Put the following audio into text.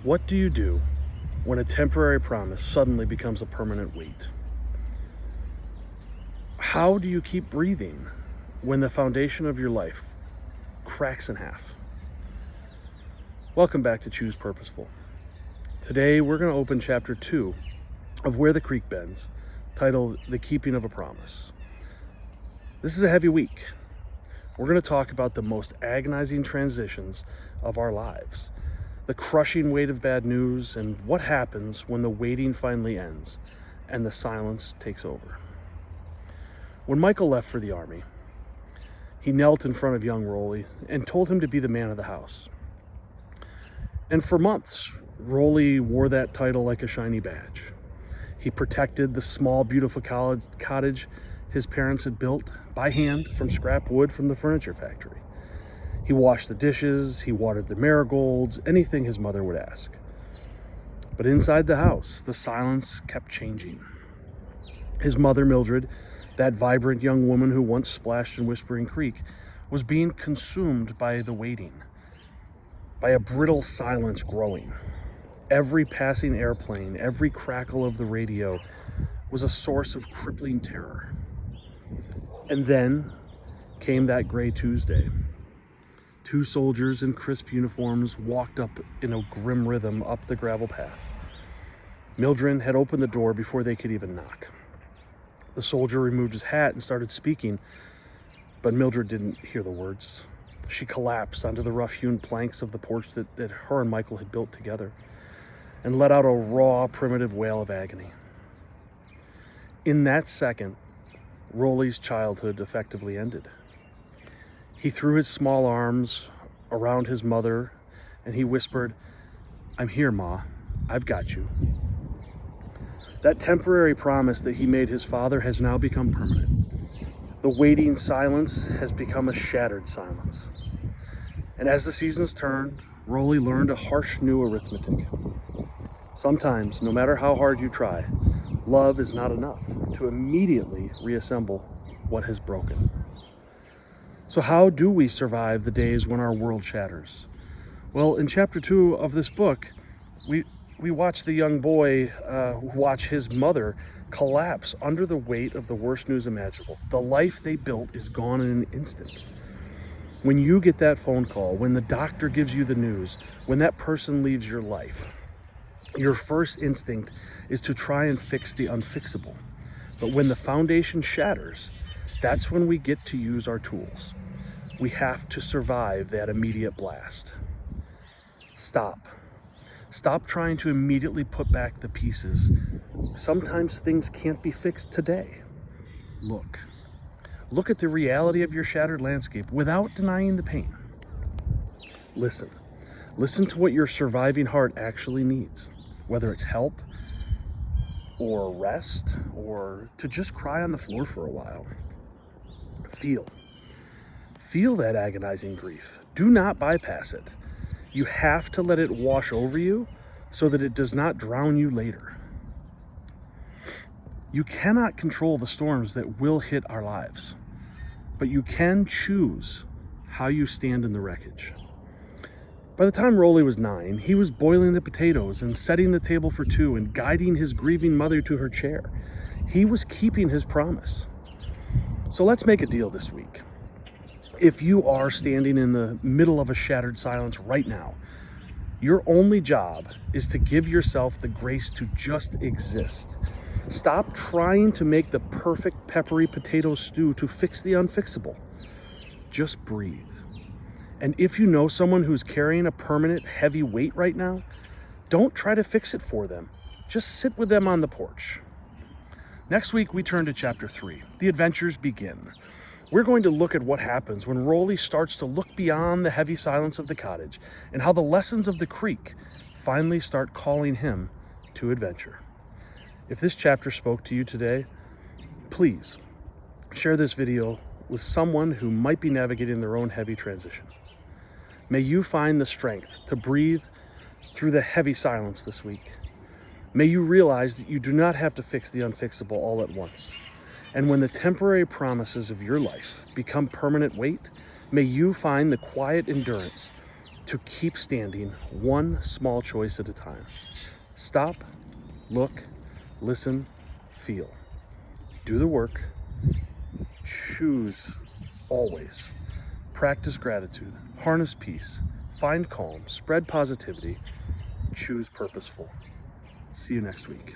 What do you do when a temporary promise suddenly becomes a permanent weight? How do you keep breathing when the foundation of your life cracks in half? Welcome back to Choose Purposeful. Today we're going to open chapter 2 of Where the Creek Bends, titled The Keeping of a Promise. This is a heavy week. We're going to talk about the most agonizing transitions of our lives, the crushing weight of bad news, and what happens when the waiting finally ends and the silence takes over. When Michael left for the army, he knelt in front of young Rolli and told him to be the man of the house. And for months, Rolli wore that title like a shiny badge. He protected the small, beautiful cottage his parents had built by hand from scrap wood from the furniture factory. He washed the dishes, he watered the marigolds, anything his mother would ask. But inside the house, the silence kept changing. His mother, Mildred, that vibrant young woman who once splashed in Whispering Creek, was being consumed by the waiting, by a brittle silence growing. Every passing airplane, every crackle of the radio was a source of crippling terror. And then came that gray Tuesday. Two soldiers in crisp uniforms walked up in a grim rhythm up the gravel path. Mildred had opened the door before they could even knock. The soldier removed his hat and started speaking, but Mildred didn't hear the words. She collapsed onto the rough-hewn planks of the porch that her and Michael had built together and let out a raw, primitive wail of agony. In that second, Rolli's childhood effectively ended. He threw his small arms around his mother and he whispered, "I'm here, Ma. I've got you." That temporary promise that he made his father has now become permanent. The waiting silence has become a shattered silence. And as the seasons turned, Rolli learned a harsh new arithmetic. Sometimes, no matter how hard you try, love is not enough to immediately reassemble what has broken. So how do we survive the days when our world shatters? Well, in chapter 2 of this book, we watch the young boy watch his mother collapse under the weight of the worst news imaginable. The life they built is gone in an instant. When you get that phone call, when the doctor gives you the news, when that person leaves your life, your first instinct is to try and fix the unfixable. But when the foundation shatters, that's when we get to use our tools. We have to survive that immediate blast. Stop. Stop trying to immediately put back the pieces. Sometimes things can't be fixed today. Look. Look at the reality of your shattered landscape without denying the pain. Listen. Listen to what your surviving heart actually needs, whether it's help or rest or to just cry on the floor for a while. Feel that agonizing grief. Do not bypass it. You have to let it wash over you so that it does not drown you later. You cannot control the storms that will hit our lives, but you can choose how you stand in the wreckage. By the time Rolli was 9, he was boiling the potatoes and setting the table for two and guiding his grieving mother to her chair. He was keeping his promise. So let's make a deal this week. If you are standing in the middle of a shattered silence right now, your only job is to give yourself the grace to just exist. Stop trying to make the perfect peppery potato stew to fix the unfixable. Just breathe. And if you know someone who's carrying a permanent heavy weight right now, don't try to fix it for them. Just sit with them on the porch. Next week, we turn to chapter 3. The adventures begin. We're going to look at what happens when Rolli starts to look beyond the heavy silence of the cottage and how the lessons of the creek finally start calling him to adventure. If this chapter spoke to you today, please share this video with someone who might be navigating their own heavy transition. May you find the strength to breathe through the heavy silence this week. May you realize that you do not have to fix the unfixable all at once. And when the temporary promises of your life become permanent weight, may you find the quiet endurance to keep standing one small choice at a time. Stop, look, listen, feel. Do the work. Choose always. Practice gratitude. Harness peace. Find calm. Spread positivity. Choose purposeful. See you next week.